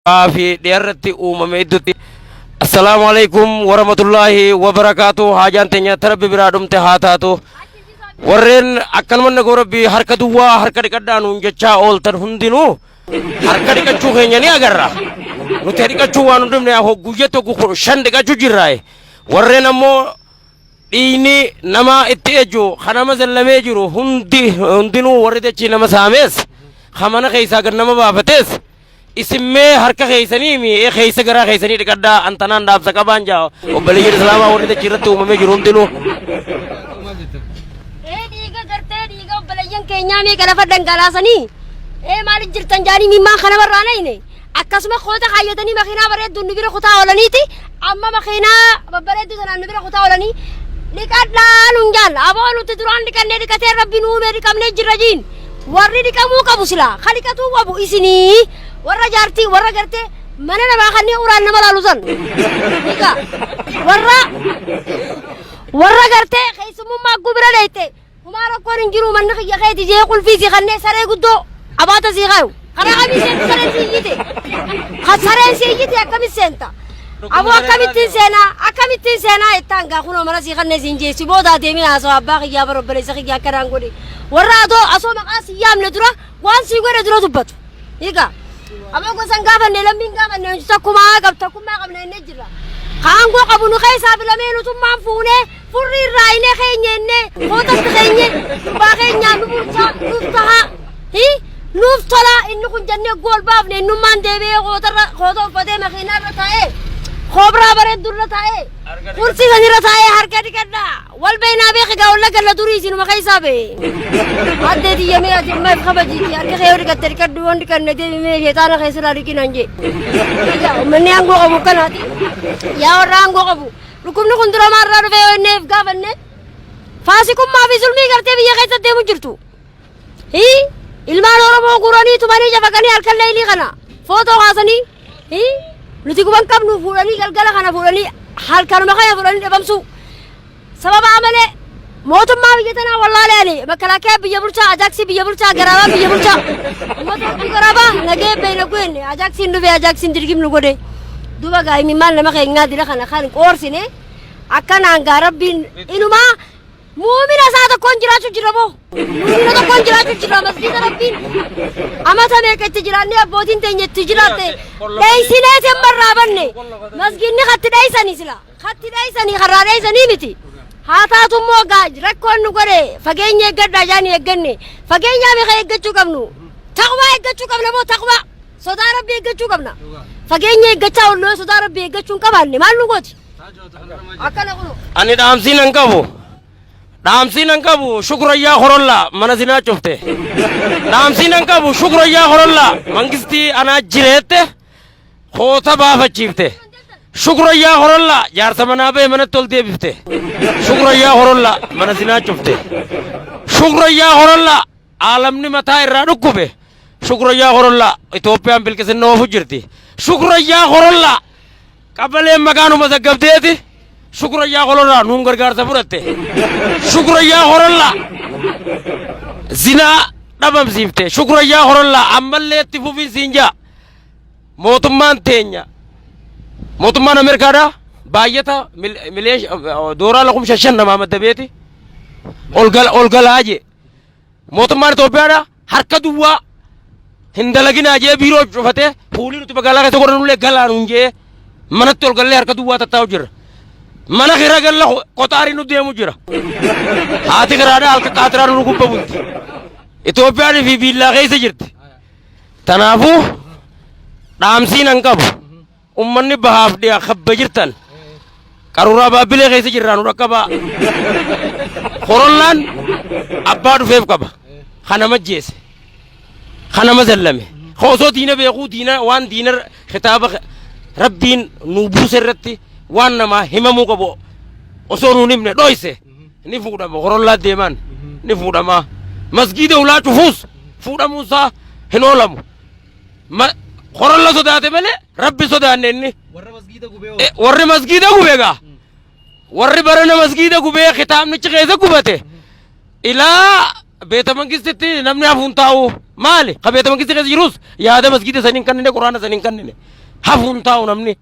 في ديرتي ميدتي السلام عليكم ورحمة الله وبركاته حاجان تنيا تربي برادم تهاتاتو ورين أكن من نقول حركة دوا حركة كدانو جتشا أول ترهندينو حركة كتشو هنياني أجرا نتهري كتشو وانو دمني أهو جوجتو كوخو شند كتشو جراي ورين أمو ini nama ittejo khanama zallame jiru hundinu waride chi nama sames khamana khaisa gar nama babates isme harka khaisani mi e khaisa gara khaisani tikadda antanan dab sakaban jao obaligir salama waride chiratu me jiru hundinu e diga garte diga obalayan kenya me gara fadan galasani e mali jirtan jani mimma khana barana ine akkasuma khota khayatani makhina bare dunni bira khota olaniti amma makhina babare du sanan bira khota olani Dikatla nungjal, abolu tuduran dikanne dikate Rabbi nume dikamne jirajin. Warri dikamu kabusila, khalikatu wabu isini. Warra jarti, warra garte, mana nama khanni uran nama lalusan. Ika, warra garte, khaisumu maggu bira leite. Humara korin jiru manna khiya khayti je qul fi si khanne sare guddo abata si khayu. Khana kami sen sare si yite. Khasare si yite akami senta. Abu akamitin sena etanga kuno mana si khanne sinje si boda demi aso abba khiya baro bele si khiya karangodi warra do aso maqas yam le dura wan si gore dura dubat iga aba ko sanga fa ne lambin ga ne takuma ne nejira kango qabunu khaysa bila menu tumma fune furri raine khenyenne khotas khenye ba khenya nuftaha hi nuftala innu kun janne gol bab ne numan debe khoto fade makhina ratae خبرة برد دولة تاعي كرسي غنيرة تاعي حركة كذا والبينا بيخي قاول لك اللي تريسي نما خيسا بي عدد يمي أجمع ما يخبجي أركي خيوري كتر كدوان كن ندي مي هتانا خيسلا ريكي نانجي مني أنغو أبو كناتي يا ورانغو أبو لكم نكون درا مرة رفيع النيف قابلنا فاسكم ما في ظلمي كرتي بيا خيسا ديمو جرتو هي المال ورمو قراني تماني جفاكني أركل ليلي خنا فوتو غاسني هي nuti kuban kam nu fulani galgala kana fulani hal kanu makaya fulani dabamsu sababa amale motum ma biyatana wallahi ani makalaka biya burcha ajaksi biya burcha garaba biya burcha motum garaba nage beena kuenne ajaksi ndu ajaksi dirgim nu gode duba ga mi mal ma kay ngadi kana khan korsine akana ngarabbin inuma mu'mina saata konjiratu jirabo mu'mina to konjiratu jirabo masjid rabbin amata me kay tijirani abotin tenye tijirate leysine tembarrabanne masjid ni khatti daysani sila khatti daysani kharra daysani miti hatatu mo gaj rakkon nu gore fagenye gadda jani eganne fagenya me kay eggachu kamnu taqwa eggachu kamna mo taqwa soda rabbi eggachu kamna fagenye eggacha ullo soda rabbi eggachu kabanne malu goti akana kuno ani damsin ankabu damsin ankabu shukra ya khorolla manazina chofte damsin ankabu shukra ya khorolla mangisti ana jirete khota bafa chifte shukra ya khorolla yar samana be mana tolde bifte shukra ya khorolla manazina chofte shukra ya khorolla alam ni mata irra dukube shukra ya khorolla ethiopia bilkesen no fujirti shukra ya khorolla kabale maganu mazagabdeti shukra ya khorolla nungar gar sapurate shukra ya khorolla zina dabam sifte shukra ya khorolla amalle tifufi sinja motumman tenya motumman amerika da bayata milesh dora lakum shashan na mamad dabeti olgal aje motumman ethiopia da harkaduwa hindalagina aje biro fate pulinu tibagala ka tokornule galanunje manat olgalle harkaduwa tatawjir mana kira galla kotari nu demu jira hati garada alka katara nu kubba bunti ethiopia ni fi billa gaisa jirti tanafu damsin ankab ummanni bahaf dia khabba jirtan karura babile gaisa jiranu rakaba khorollan abadu fef kaba khana majjes khana mazallame khoso dina be dina wan dinar khitaba rabbin nubuserati wanna ma himamu ko bo osonu nimne doyse ni fuda mo horolla deman ni fuda ma masjide ula tufus fuda musa hinolamu ma horolla so date bele rabbi so dane ni warre masjide gubega warre barana masjide gube khitam ni chigeze gubate ila beta mangistiti namne afuntaw مالي قبيت من كذا جيروس يا هذا مسجد سنين كنني قرآن سنين كنني حفون تاون أمني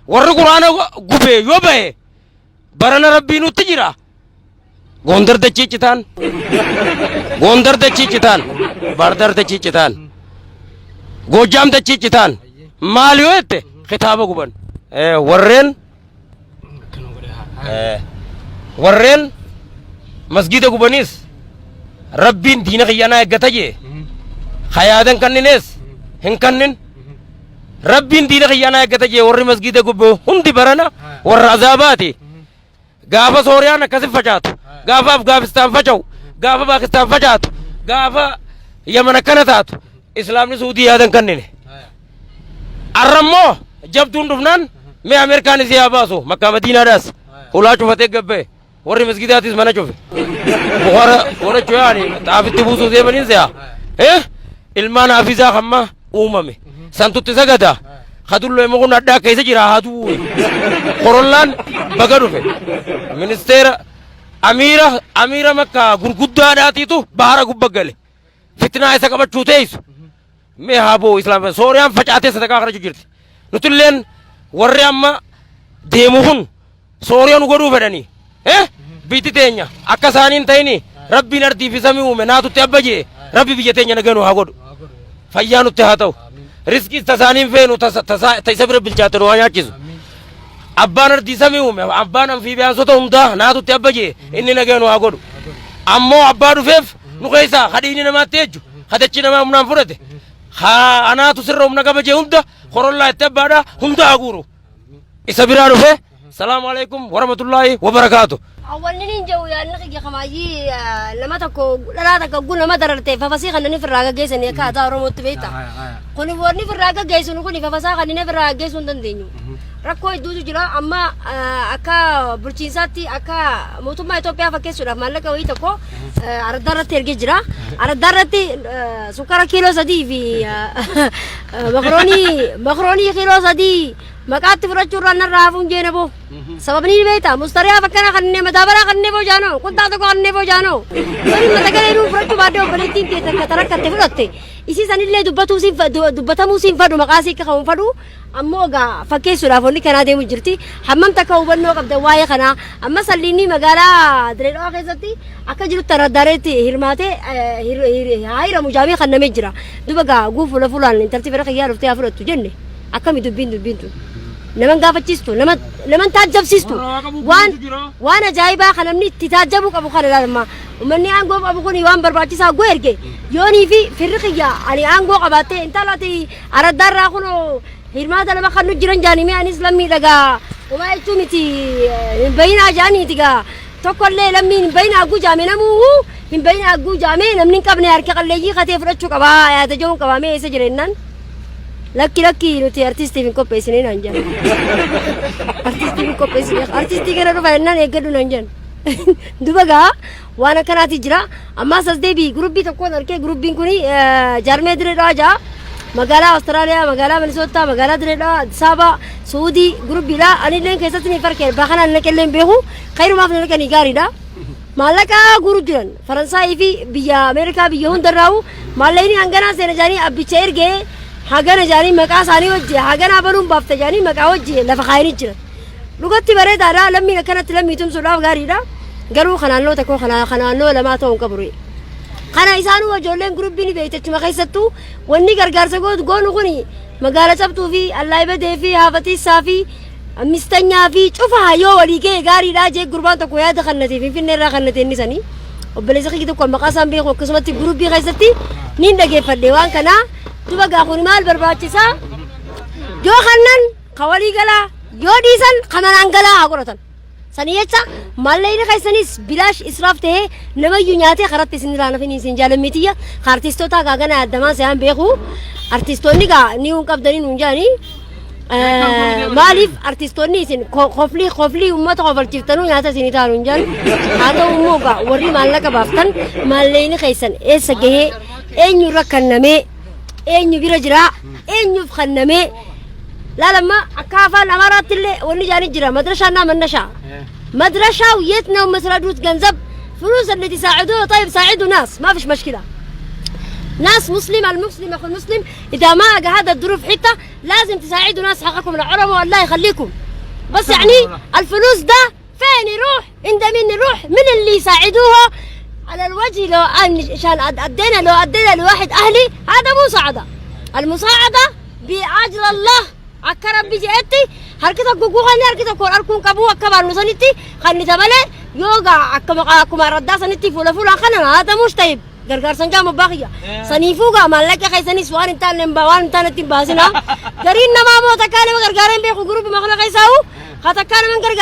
ور قرآن قبي يوبه برنا ربي نتجرا غوندر دچيچتان غوندر دچيچتان باردر دچيچتان गोजाम दच्ची चितान मालियो ते खिताबो गुबन वर्रेन मस्जिद गुबनिस रब्बिन दीन खियाना गतजे खयादन कन्निनेस हिंकन्निन रब्बिन दीन खियाना गतजे वर्रे मस्जिद गुबो हुंदी बरना वर अजाबाती गाफा सोरियाना कसि फजात गाफा अफगानिस्तान फजाओ गाफा पाकिस्तान फजात गाफा यमन कनतात इस्लाम ने सऊदी यादन करने ने अर्रमो जब तुम डुबनान मैं अमेरिका ने से आबासो मक्का मदीना रस उला चुफते गब्बे और मस्जिदात इस मना चुफे और चुयानी ताबित बुसु दे बनी से इल्मान हाफिजा खम्मा उम्मे संतुत सगदा खदुल्लो मगुन अड्डा कैसे जिरा हादू कोरोलान बगड़ू पे मिनिस्टर अमीरा मक्का गुरगुद्दा दाती तू बाहर गुब्बगले फितना ऐसा कब छूते इस मैं हाबो इस्लाम में सोरियाम फचाते सदका कर जुगिरती नुतुल्लेन वर्रे अम्मा देमुहुन सोरियान उगड़ू बेडनी बीती तेन्या अक्कासानीन तैनी रब्बी नर्ती फिसमी उमे ना तुते अब्बजे रब्बी बिजे तेन्या नगनु हागोड फय्यानु तेहातो रिस्की तसानीम फेनु तैसबर बिलचाते रो आया चीज अब्बा नर्ती समी उमे अब्बा नम फी बयान सोतो उमदा ना तुते अब्बजे इन्नी नगनु हागोड अम्मो अब्बा रुफेफ नुकैसा खडीनी नमा तेजु खदच्ची नमा उमनाम फुरते أنا تسر من قبل جهندا خور الله تبارا هندا أقولو إسابيرا رفع السلام عليكم ورحمة الله وبركاته أول نينجو يا نخي خماجي لما تكو لا تكو لما دررتي ففسيخ أنني في الراجع جيس أني كذا رموت بيتا كوني ورني في الراجع جيس ونكوني ففساخ أنني في الراجع جيس وندنيو ركوي دوجو جرا أما أكا برشينساتي أكا موتوما إثيوبيا فكيسورا مالك ويتكو أردارتي الجرا أردارتي سكر كيلو سدي في مكروني كيلو سدي مكاتب رجوران الرافون جينبو سببني بيتا مستريا فكنا خنّي مدابرا خنّي بو جانو كنت هذا كو خنّي بو جانو سوري متكلم يروح رجو بعده بليتين كترك كتفلتة इसी सनी ले दुब्बता मुसीम फडू मकासी का खाऊं फडू अम्मोगा फके सुराफोनी कना दे मुजरती हम्मम तक उबन्नो कब दवाई खना अम्मा सल्लीनी मगाला दरेलो आखेजती अक्का जिरु तरदारेती हिरमाते हायरा मुजामी खन्ना मेजरा दुबगा गुफुला फुलान तरतीब रख यार उफ्ते afro tujenne अक्का मी दुबिंदु لمن قافتشتو لمن تاجبسيستو وانا جايبه خلمني تتاجبوا ابو خالد لما ومني انغو ابو كوني وان برباچسا غويركي يوني في الرقيه علي انغو قباتي انت لاتي اردار راخنو هيرماده لما خنو جيران جاني مي ان اسلامي دغا وما يتومتي بينا جاني تيغا تقول لمي بينا اغو جامي نمو بينا اغو جامي نمني قبني اركي قليجي خاتي فرچو قبا يا تجون قبا مي سجرنن لكي نوتي artisti min koppe sini nanjan artisti min koppe sini artisti kena ro bayna negadu nanjan dubaga wana kana tijra amma sasde bi group bi to ko narke group bin kuni jarme dire raja magala australia magala minnesota magala dire saba saudi group bila ani len kesatni farke bahana nekelen behu khairu ma fnal kani garida malaka guru jiran faransa ifi biya america biya hundarau malaini angana sene jani abbi chairge هاجنا جاني مكان ساني وجه هاجنا بروم بافت جاني مكان وجه لفخايني جرا لقطي بريد على لمي كانت لمي تم سلاف غاريدا قالوا خنانو تكون خنانو لما توم كبري خنا إنسانو وجولين جروب بيني بيتك ما خيستو وني غرغر سقود قونو غني مقالة سبتو في الله يبدأ في هافتي سافي مستنيا في شوفها يو وليكي غاريدا جي جروبان تكويا دخلنتي في النيرة خلنتي النساني وبليز خيكي تكون مقاسم بيخو قسمتي جروب بي خيستي نين دقي فالديوان كنا تبغى أخوني مال برباچسا جو خنن خوالي غلا جو ديسن خمان انغلا اغورتن سنيچا مالين خيسنيس بلاش اسراف ته نما يونياتي خرات سندرانا فيني سنجالميتيا خارتيستو تا غاغنا ادما سيان بيخو ارتيستوني غا نيو قبدني نونجاني ماليف ارتيستوني سن خوفلي امه خوفل چفتنو ياتا سينيتا نونجان هذا اموغا وري مالك بافتن مالين خيسن اسغه اينو ركنمي إني برجرا إني بخنمي لا لما أكافا الأمارات اللي وني جاني جرا مدرسة أنا من نشا مدرسة ويتنا ومسرادوت جنزب فلوس اللي تساعدوه طيب ساعدوا ناس ما فيش مشكلة ناس مسلمة، المسلم أخو المسلم إذا ما هذا الظروف حتة لازم تساعدوا ناس حقكم العلماء والله يخليكم. بس يعني الفلوس ده فين يروح؟ عند مين يروح؟ من اللي يساعدوها على الوجه؟ لو عشان أدينا لواحد أهلي هذا مساعدة. المساعدة بعجل الله أكرم بجئتي harkita guguhani harkita kor arkun kabu akaba nusaniti khani tabale yoga akama radda saniti fula khana hada mush tayib gargar sanga mabaqiya sanifuga malaka khaysani suwan intan lembawan tanati basina garin nama mo takale gargaran be group makhla khaysau khata kan man